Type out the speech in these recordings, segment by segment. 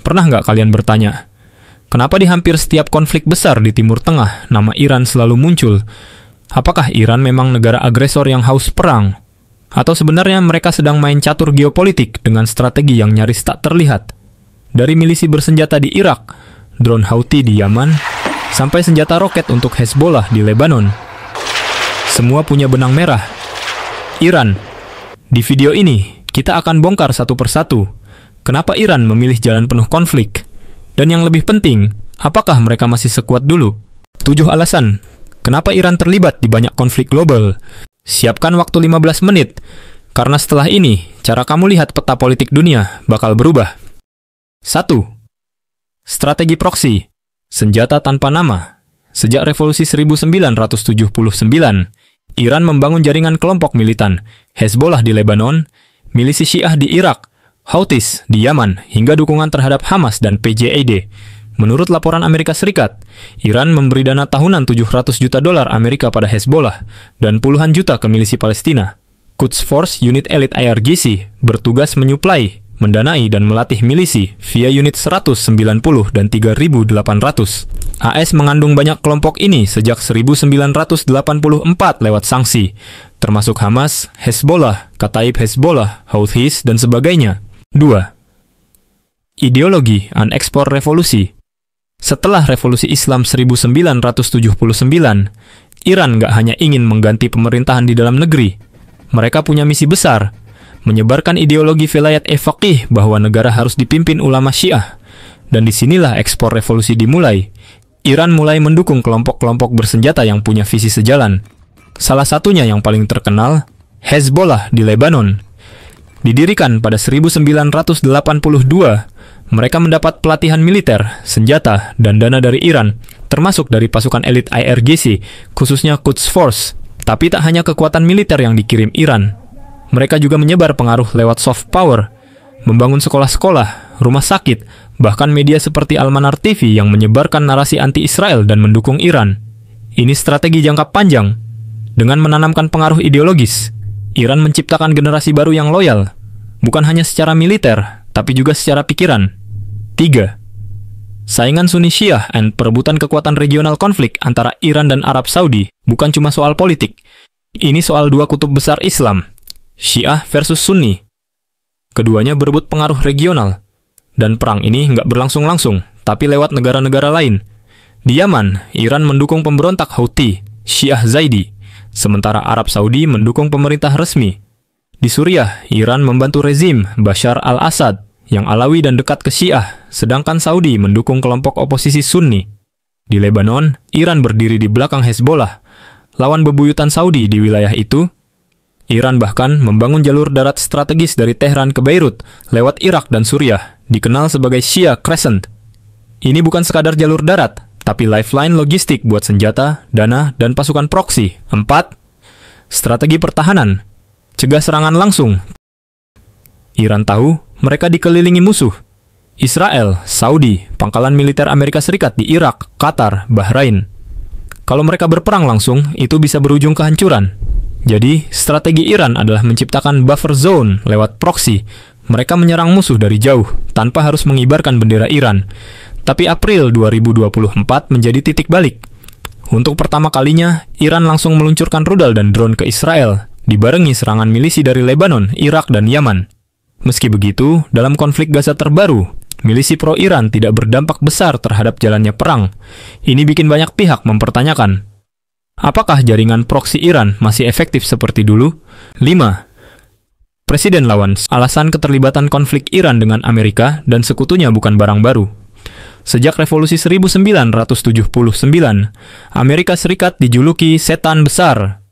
Pernah nggak kalian bertanya, kenapa di hampir setiap konflik besar di Timur Tengah, nama Iran selalu muncul? Apakah Iran memang negara agresor yang haus perang? Atau sebenarnya mereka sedang main catur geopolitik dengan strategi yang nyaris tak terlihat? Dari milisi bersenjata di Irak, drone Houthi di Yaman, sampai senjata roket untuk Hezbollah di Lebanon. Semua punya benang merah. Iran. Di video ini, kita akan bongkar satu persatu kenapa Iran memilih jalan penuh konflik. Dan yang lebih penting, apakah mereka masih sekuat dulu? 7 alasan kenapa Iran terlibat di banyak konflik global. Siapkan waktu 15 menit, karena setelah ini, cara kamu lihat peta politik dunia bakal berubah. 1. Strategi proksi. Senjata tanpa nama. Sejak revolusi 1979, Iran membangun jaringan kelompok militan, Hezbollah di Lebanon, milisi Syiah di Irak, Houthis di Yaman, hingga dukungan terhadap Hamas dan PJAD. Menurut laporan Amerika Serikat, Iran memberi dana tahunan 700 juta dolar Amerika pada Hezbollah dan puluhan juta ke milisi Palestina. Quds Force Unit Elite IRGC bertugas menyuplai, mendanai dan melatih milisi via unit 190 dan 3.800. AS mengandung banyak kelompok ini sejak 1984 lewat sanksi, termasuk Hamas, Hezbollah, Kataib Hezbollah, Houthis, dan sebagainya. 2. Ideologi unekspor revolusi. Setelah revolusi Islam 1979, Iran nggak hanya ingin mengganti pemerintahan di dalam negeri. Mereka punya misi besar, menyebarkan ideologi velayat-e-faqih bahwa negara harus dipimpin ulama Syiah. Dan disinilah ekspor revolusi dimulai. Iran mulai mendukung kelompok-kelompok bersenjata yang punya visi sejalan. Salah satunya yang paling terkenal, Hezbollah di Lebanon. Didirikan pada 1982, mereka mendapat pelatihan militer, senjata, dan dana dari Iran, termasuk dari pasukan elit IRGC, khususnya Quds Force. Tapi tak hanya kekuatan militer yang dikirim Iran. Mereka juga menyebar pengaruh lewat soft power, membangun sekolah-sekolah, rumah sakit, bahkan media seperti Al-Manar TV yang menyebarkan narasi anti-Israel dan mendukung Iran. Ini strategi jangka panjang. Dengan menanamkan pengaruh ideologis, Iran menciptakan generasi baru yang loyal, bukan hanya secara militer, tapi juga secara pikiran. 3. Saingan Sunni Syiah dan perebutan kekuatan regional konflik antara Iran dan Arab Saudi bukan cuma soal politik. Ini soal dua kutub besar Islam, Syiah versus Sunni. Keduanya berebut pengaruh regional. Dan perang ini nggak berlangsung langsung, tapi lewat negara-negara lain. Di Yaman, Iran mendukung pemberontak Houthi, Syiah Zaidi, sementara Arab Saudi mendukung pemerintah resmi. Di Suriah, Iran membantu rezim Bashar al-Assad yang Alawi dan dekat ke Syiah, sedangkan Saudi mendukung kelompok oposisi Sunni. Di Lebanon, Iran berdiri di belakang Hezbollah, lawan bebuyutan Saudi di wilayah itu. Iran bahkan membangun jalur darat strategis dari Tehran ke Beirut lewat Irak dan Suriah, dikenal sebagai Shia Crescent. Ini bukan sekadar jalur darat, tapi lifeline logistik buat senjata, dana, dan pasukan proksi. 4. Strategi pertahanan. Cegah serangan langsung. Iran tahu mereka dikelilingi musuh. Israel, Saudi, pangkalan militer Amerika Serikat di Irak, Qatar, Bahrain. Kalau mereka berperang langsung, itu bisa berujung kehancuran. Jadi, strategi Iran adalah menciptakan buffer zone lewat proksi. Mereka menyerang musuh dari jauh, tanpa harus mengibarkan bendera Iran. Tapi April 2024 menjadi titik balik. Untuk pertama kalinya, Iran langsung meluncurkan rudal dan drone ke Israel, dibarengi serangan milisi dari Lebanon, Irak, dan Yaman. Meski begitu, dalam konflik Gaza terbaru, milisi pro-Iran tidak berdampak besar terhadap jalannya perang. Ini bikin banyak pihak mempertanyakan, apakah jaringan proksi Iran masih efektif seperti dulu? 5. Presiden lawan. Alasan keterlibatan konflik Iran dengan Amerika dan sekutunya bukan barang baru. Sejak revolusi 1979, Amerika Serikat dijuluki setan besar.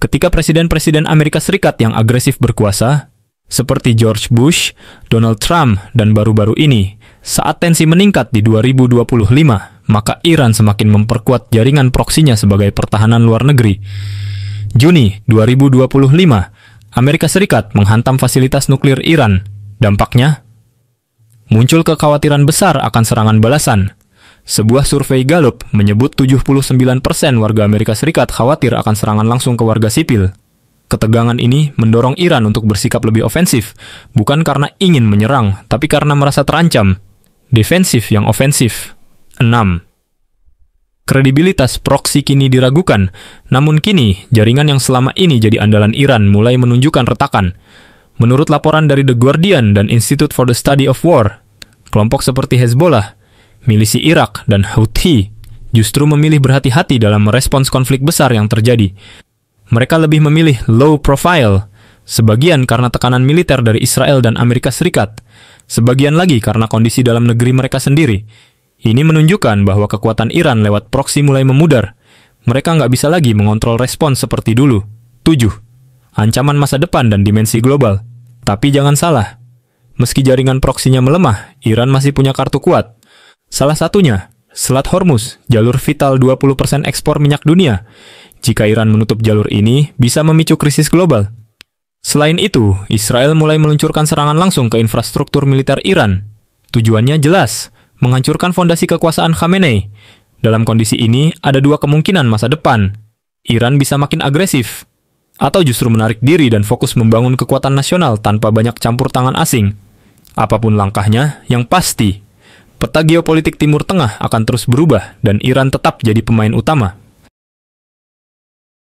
Ketika presiden-presiden Amerika Serikat yang agresif berkuasa, seperti George Bush, Donald Trump, dan baru-baru ini, saat tensi meningkat di 2025, maka Iran semakin memperkuat jaringan proksinya sebagai pertahanan luar negeri. Juni 2025, Amerika Serikat menghantam fasilitas nuklir Iran. Dampaknya, muncul kekhawatiran besar akan serangan balasan. Sebuah survei Gallup menyebut 79% warga Amerika Serikat khawatir akan serangan langsung ke warga sipil. Ketegangan ini mendorong Iran untuk bersikap lebih ofensif, bukan karena ingin menyerang, tapi karena merasa terancam. defensif yang ofensif. 6. Kredibilitas proksi kini diragukan, namun kini jaringan yang selama ini jadi andalan Iran mulai menunjukkan retakan. Menurut laporan dari The Guardian dan Institute for the Study of War, kelompok seperti Hezbollah, milisi Irak, dan Houthi justru memilih berhati-hati dalam merespons konflik besar yang terjadi. Mereka lebih memilih low profile, sebagian karena tekanan militer dari Israel dan Amerika Serikat, sebagian lagi karena kondisi dalam negeri mereka sendiri. Ini menunjukkan bahwa kekuatan Iran lewat proksi mulai memudar. Mereka nggak bisa lagi mengontrol respons seperti dulu. 7. Ancaman masa depan dan dimensi global. Tapi jangan salah, meski jaringan proksinya melemah, Iran masih punya kartu kuat. Salah satunya, Selat Hormuz, jalur vital 20% ekspor minyak dunia. Jika Iran menutup jalur ini, bisa memicu krisis global. Selain itu, Israel mulai meluncurkan serangan langsung ke infrastruktur militer Iran. Tujuannya jelas, menghancurkan fondasi kekuasaan Khamenei. Dalam kondisi ini, ada dua kemungkinan masa depan. Iran bisa makin agresif, atau justru menarik diri dan fokus membangun kekuatan nasional tanpa banyak campur tangan asing. Apapun langkahnya, yang pasti, peta geopolitik Timur Tengah akan terus berubah dan Iran tetap jadi pemain utama.